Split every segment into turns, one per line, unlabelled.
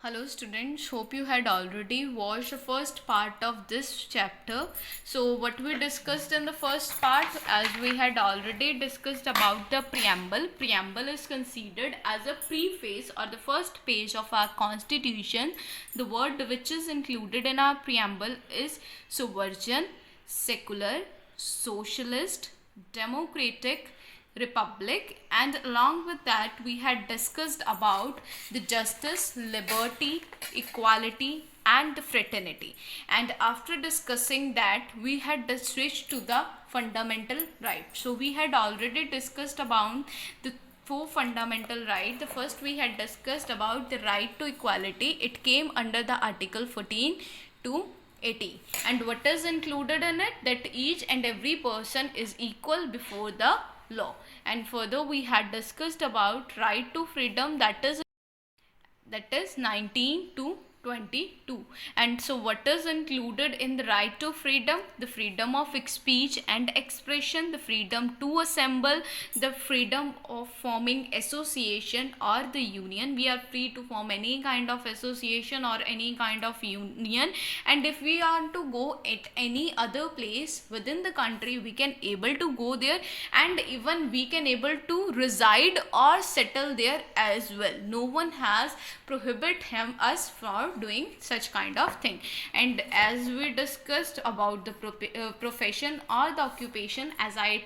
Hello students, hope you had already watched the first part of this chapter. So what we discussed in the first part, as we had already discussed about the preamble. Preamble is considered as a preface or the first page of our constitution. The word which is included in our preamble is sovereign, secular, socialist, democratic, republic, and along with that we had discussed about the justice, liberty, equality and the fraternity. And after discussing that we had switched to the fundamental right. So we had already discussed about the four fundamental rights. The first we had discussed about the right to equality. It came under the article 14 to 80, and what is included in it, that each and every person is equal before the law. And further we had discussed about right to freedom, that is 19 to 22. And so what is included in the right to freedom? The freedom of speech and expression, the freedom to assemble, the freedom of forming association or the union. We are free to form any kind of association or any kind of union, and if we want to go at any other place within the country, we can able to go there, and even we can able to reside or settle there as well. No one has prohibit us for doing such kind of thing. And as we discussed about the profession or the occupation, as I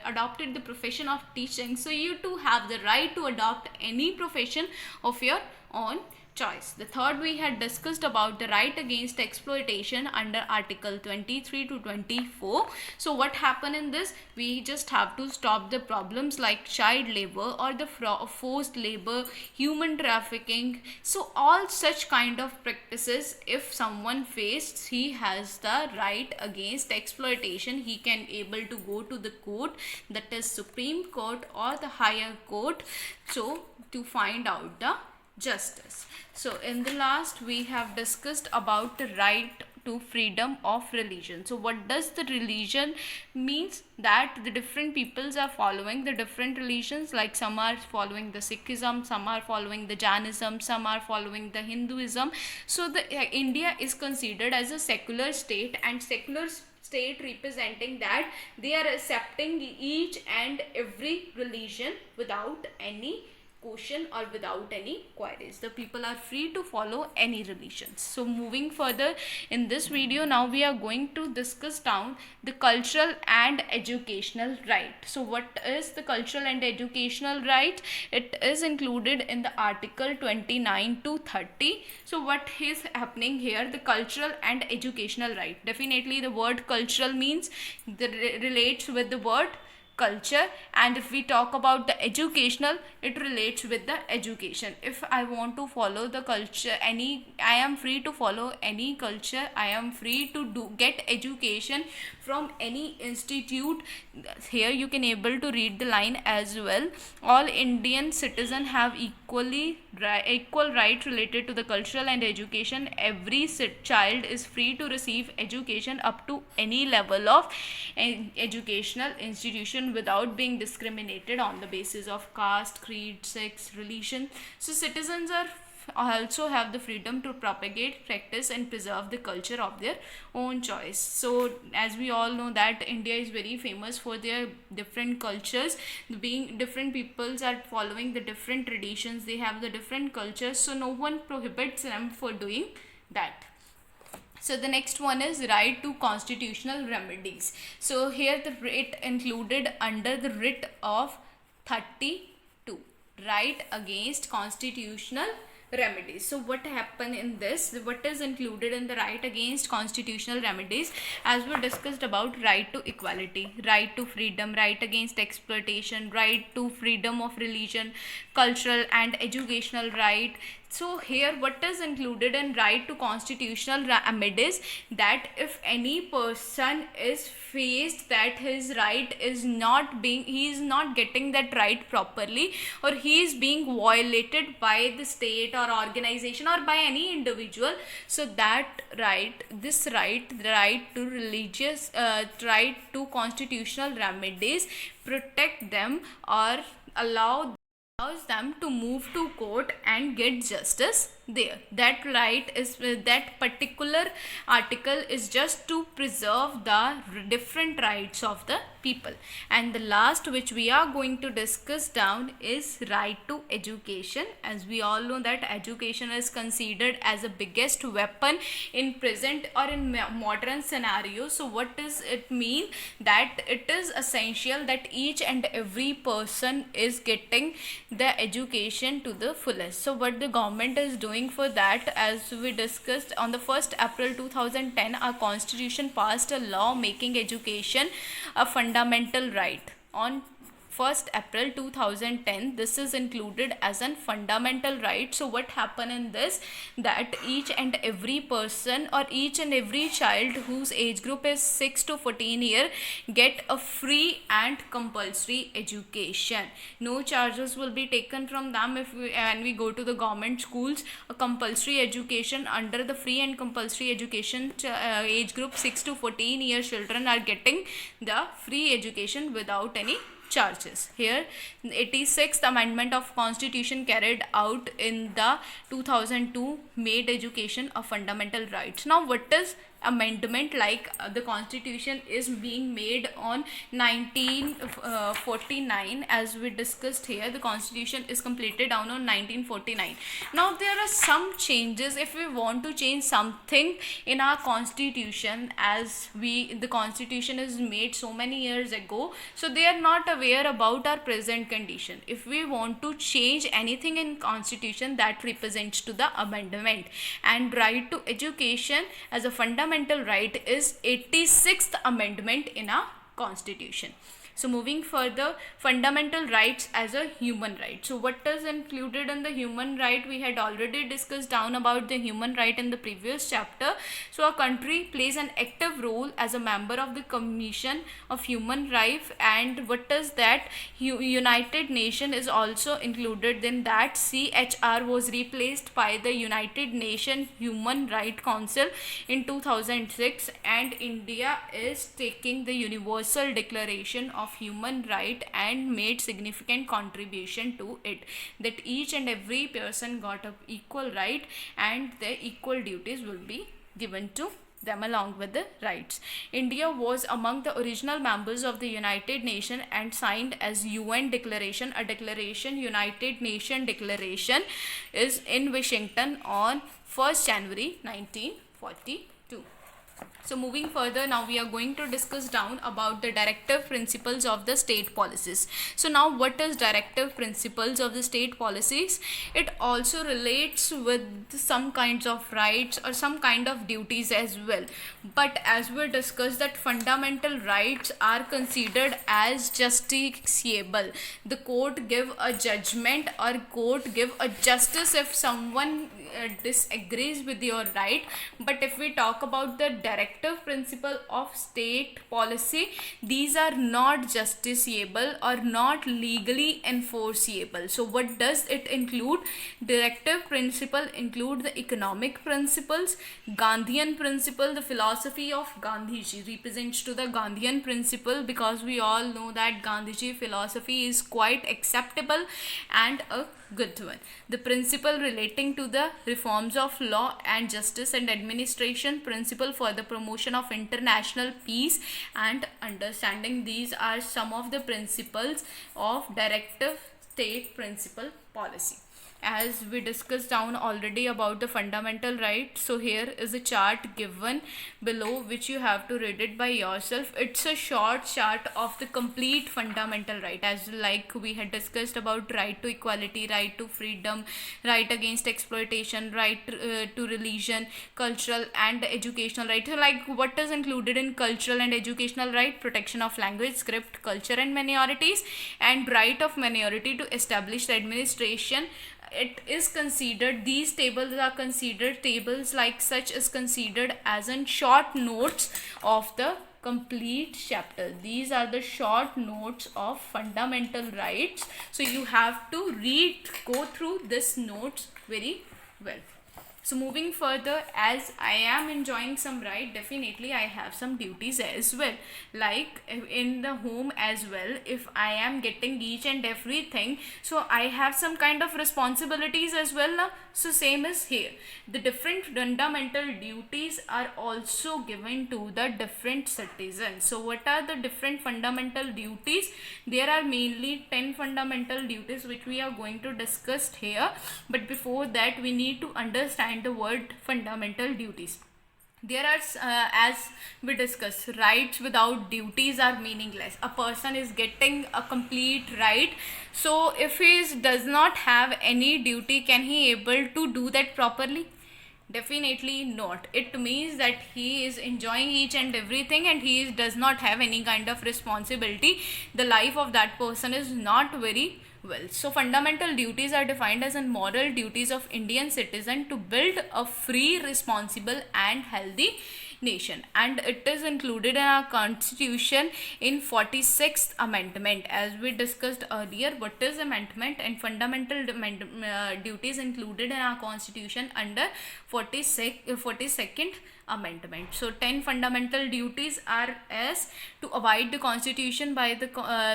adopted the profession of teaching, so you too have the right to adopt any profession of your own choice. The third we had discussed about the right against exploitation under article 23 to 24. So what happened in this, we just have to stop the problems like child labor or the forced labor, human trafficking. So all such kind of practices, if someone faced, he has the right against exploitation. He can able to go to the court, that is Supreme Court or the higher court, so to find out the justice. So in the last we have discussed about the right to freedom of religion. So what does the religion means? That the different peoples are following the different religions, like some are following the Sikhism, some are following the Jainism, some are following the Hinduism. So the India is considered as a secular state, and secular state representing that they are accepting each and every religion without any question or without any queries. The people are free to follow any religions. So moving further in this video, now we are going to discuss down the cultural and educational right. So what is the cultural and educational right? It is included in the article 29 to 30. So what is happening here? The cultural and educational right. Definitely the word cultural means relates with the word culture, and if we talk about the educational, it relates with the education. If I want to follow the culture, I am free to follow any culture. I am free to get education from any institute. Here you can able to read the line as well. All Indian citizens have equal right related to the cultural and education. Every child is free to receive education up to any level of educational institution without being discriminated on the basis of caste, creed, sex, religion. So citizens are also have the freedom to propagate, practice and preserve the culture of their own choice. So as we all know that India is very famous for their different cultures, being different peoples are following the different traditions, they have the different cultures, so no one prohibits them for doing that. So the next one is right to constitutional remedies. So here the writ included under the writ of 32, right against constitutional remedies. So what happened in this, what is included in the right against constitutional remedies? As we discussed about right to equality, right to freedom, right against exploitation, right to freedom of religion, cultural and educational right. So here what is included in right to constitutional remedies, that if any person is faced that his right is not being, he is not getting that right properly, or he is being violated by the state or organization or by any individual, so that right, this right, the right to religious right to constitutional remedies protect them or allow allows them to move to court and get justice there. That right is, that particular article is just to preserve the different rights of the people. And the last which we are going to discuss down is right to education. As we all know that education is considered as the biggest weapon in present or in modern scenario. So what does it mean? That it is essential that each and every person is getting the education to the fullest. So what the government is doing for that, as we discussed, on the 1st April 2010 our constitution passed a law making education a fundamental right. On 1st April 2010 this is included as a fundamental right. So what happened in this, that each and every person or each and every child whose age group is 6 to 14 year get a free and compulsory education. No charges will be taken from them if we, and we go to the government schools. A compulsory education under the free and compulsory education age group 6 to 14 year children are getting the free education without any charges. Here 86th amendment of constitution carried out in the 2002 made education a fundamental right. Now what is amendment like? The constitution is being made on 1949. As we discussed here, the constitution is completed down on 1949. Now there are some changes. If we want to change something in our constitution, as the constitution is made so many years ago, so they are not aware about our present condition. If we want to change anything in constitution, that represents to the amendment. And right to education as a fundamental right is 86th amendment in our constitution. So moving further, fundamental rights as a human right. So what is included in the human right? We had already discussed down about the human right in the previous chapter. So a country plays an active role as a member of the Commission of Human Rights. And what is that? United Nation is also included in that. CHR was replaced by the United Nations Human Rights Council in 2006, and India is taking the Universal Declaration of Human Right and made significant contribution to it, that each and every person got a equal right and their equal duties will be given to them along with the rights. India was among the original members of the United Nations and signed as UN declaration. A declaration, United Nations declaration, is in Washington on 1st January 1942. So moving further, now we are going to discuss down about the directive principles of the state policies. So now what is directive principles of the state policies? It also relates with some kinds of rights or some kind of duties as well. But as we discussed that fundamental rights are considered as justiciable. The court give a judgment or court give a justice if someone disagrees with your right. But if we talk about the directive principle of state policy, these are not justiciable or not legally enforceable. So what does it include? Directive principle include the economic principles, Gandhian principle. The philosophy of Gandhiji represents to the Gandhian principle, because we all know that Gandhiji philosophy is quite acceptable and a good one. The principle relating to the reforms of law and justice and administration, principle for the promotion of international peace and understanding. These are some of the principles of directive state principle policy. As we discussed down already about the fundamental rights, so here is a chart given below which you have to read it by yourself. It's a short chart of the complete fundamental right, as like we had discussed about right to equality, right to freedom, right against exploitation, right to religion, cultural and educational right. So like what is included in cultural and educational right? Protection of language, script, culture and minorities, and right of minority to establish the administration. It is considered, these tables are considered, tables like such is considered as in short notes of the complete chapter. These are the short notes of fundamental rights. So you have to go through this notes very well. So moving further, as I am enjoying some right, definitely I have some duties as well. Like in the home as well, if I am getting each and everything, so I have some kind of responsibilities as well now. So same as here. The different fundamental duties are also given to the different citizens. So what are the different fundamental duties? There are mainly 10 fundamental duties which we are going to discuss here. But before that, we need to understand the word fundamental duties. There are, as we discussed, rights without duties are meaningless. A person is getting a complete right, so if does not have any duty, can he able to do that properly? Definitely not. It means that he is enjoying each and everything, and does not have any kind of responsibility. The life of that person is not very well. So fundamental duties are defined as moral duties of Indian citizen to build a free, responsible and healthy nation, and it is included in our constitution in 46th amendment. As we discussed earlier, what is amendment and fundamental duties included in our constitution under 42nd amendment. So 10 fundamental duties are as to abide the constitution by the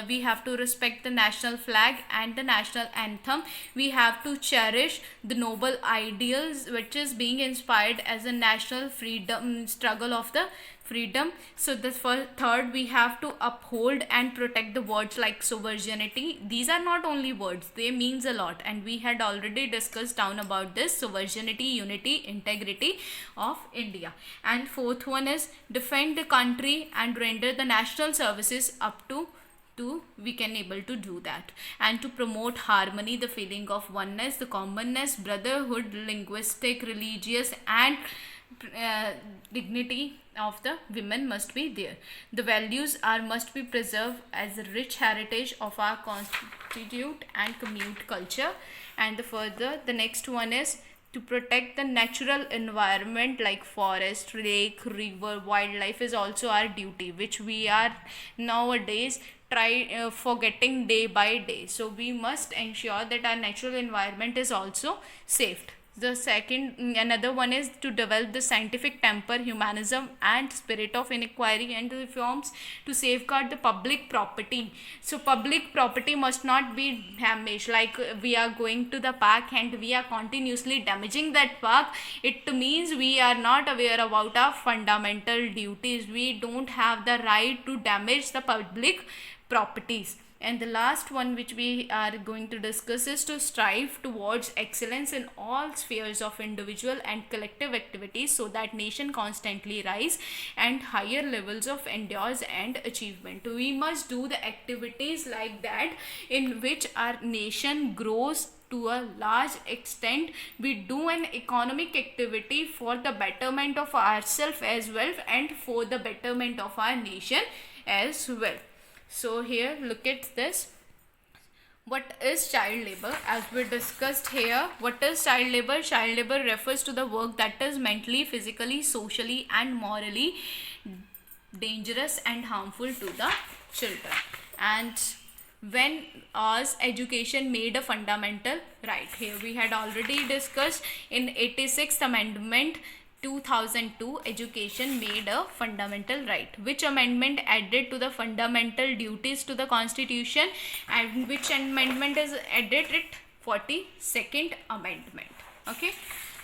we have to respect the national flag and the national anthem. We have to cherish the noble ideals which is being inspired as a national freedom struggle of the freedom. So this for third, we have to uphold and protect the words like sovereignty. These are not only words, they means a lot, and we had already discussed down about this: sovereignty, unity, integrity of India. And fourth one is defend the country and render the national services up to we can able to do that, and to promote harmony, the feeling of oneness, the commonness, brotherhood, linguistic, religious and dignity of the women must be there. The values must be preserved as a rich heritage of our constitute and commute culture. And the next one is to protect the natural environment like forest, lake, river, wildlife is also our duty, which we are nowadays forgetting day by day. So we must ensure that our natural environment is also saved. The second, another one is to develop the scientific temper, humanism and spirit of inquiry and reforms to safeguard the public property. So public property must not be damaged. Like we are going to the park and we are continuously damaging that park, it means we are not aware about our fundamental duties. We don't have the right to damage the public properties. And the last one which we are going to discuss is to strive towards excellence in all spheres of individual and collective activities, so that nation constantly rise and higher levels of endurance and achievement. We must do the activities like that in which our nation grows to a large extent. We do an economic activity for the betterment of ourselves as well and for the betterment of our nation as well. So here, look at this. What is child labor? As we discussed here, what is child labor? Child labor refers to the work that is mentally, physically, socially and morally dangerous and harmful to the children. And when was education made a fundamental right? Here we had already discussed in 86th amendment 2002, education made a fundamental right. Which amendment added to the fundamental duties to the constitution, and which amendment is added it? 42nd amendment. Okay,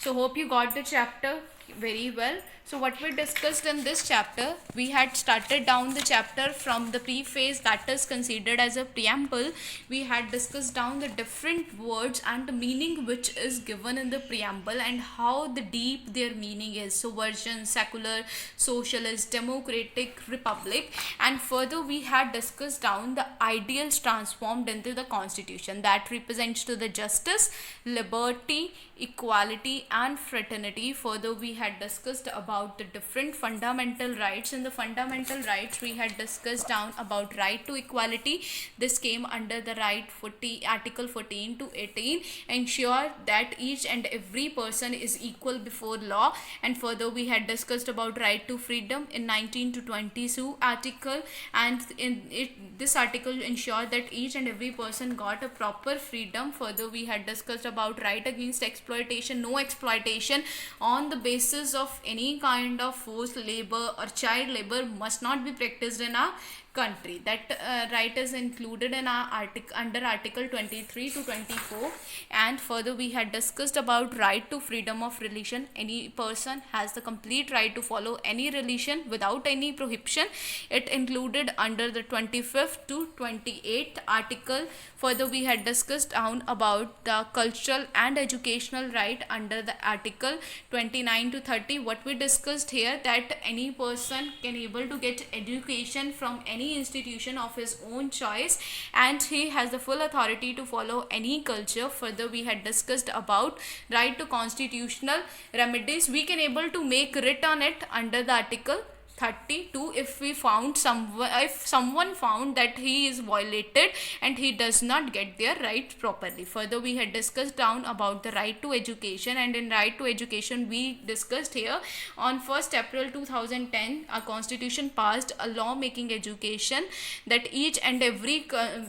so hope you got the chapter very well. So what we discussed in this chapter, we had started down the chapter from the preface, that is considered as a preamble. We had discussed down the different words and the meaning which is given in the preamble and how the deep their meaning is: subversion, secular, socialist, democratic, republic. And further we had discussed down the ideals transformed into the constitution that represents to the justice, liberty, equality and fraternity. Further we had discussed about the different fundamental rights. In the fundamental rights, we had discussed down about right to equality. This came under the right 40, article 14 to 18, ensure that each and every person is equal before law. And further, we had discussed about right to freedom in 19 to 22 article, and in it, this article ensured that each and every person got a proper freedom. Further, we had discussed about right against exploitation. No exploitation on the basis of any kind of forced labor or child labor must not be practiced in our country. That right is included in our article under article 23 to 24. And further, we had discussed about right to freedom of religion. Any person has the complete right to follow any religion without any prohibition. It included under the 25th to 28th article. Further, we had discussed down about the cultural and educational right under the article 29 to 30. What we discussed here, that any person can able to get education from any institution of his own choice, and he has the full authority to follow any culture. Further, we had discussed about right to constitutional remedies. We can able to make writ on it under the article 32 if we found someone found that he is violated and he does not get their rights properly. Further, we had discussed down about the right to education, and in right to education we discussed here on 1st April 2010 our constitution passed a law making education that each and every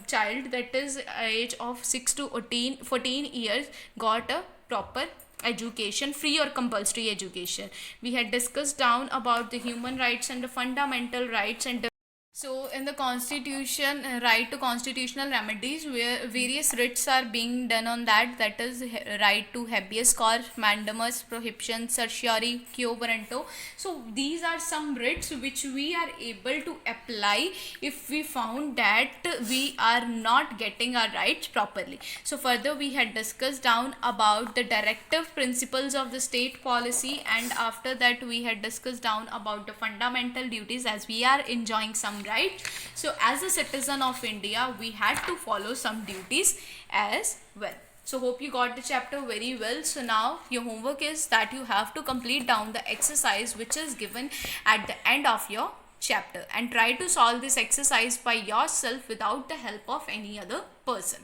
child that is age of 6 to 14 years got a proper education, free or compulsory education. We had discussed down about the human rights and the fundamental rights. And so in the constitution, right to constitutional remedies, where various writs are being done on that, that is right to habeas corpus, mandamus, prohibition, certiorari, quo warranto. So these are some writs which we are able to apply if we found that we are not getting our rights properly. So further, we had discussed down about the directive principles of the state policy, and after that we had discussed down about the fundamental duties, as we are enjoying some right. So as a citizen of India, we had to follow some duties as well. So hope you got the chapter very well. So now your homework is that you have to complete down the exercise which is given at the end of your chapter, and try to solve this exercise by yourself without the help of any other person.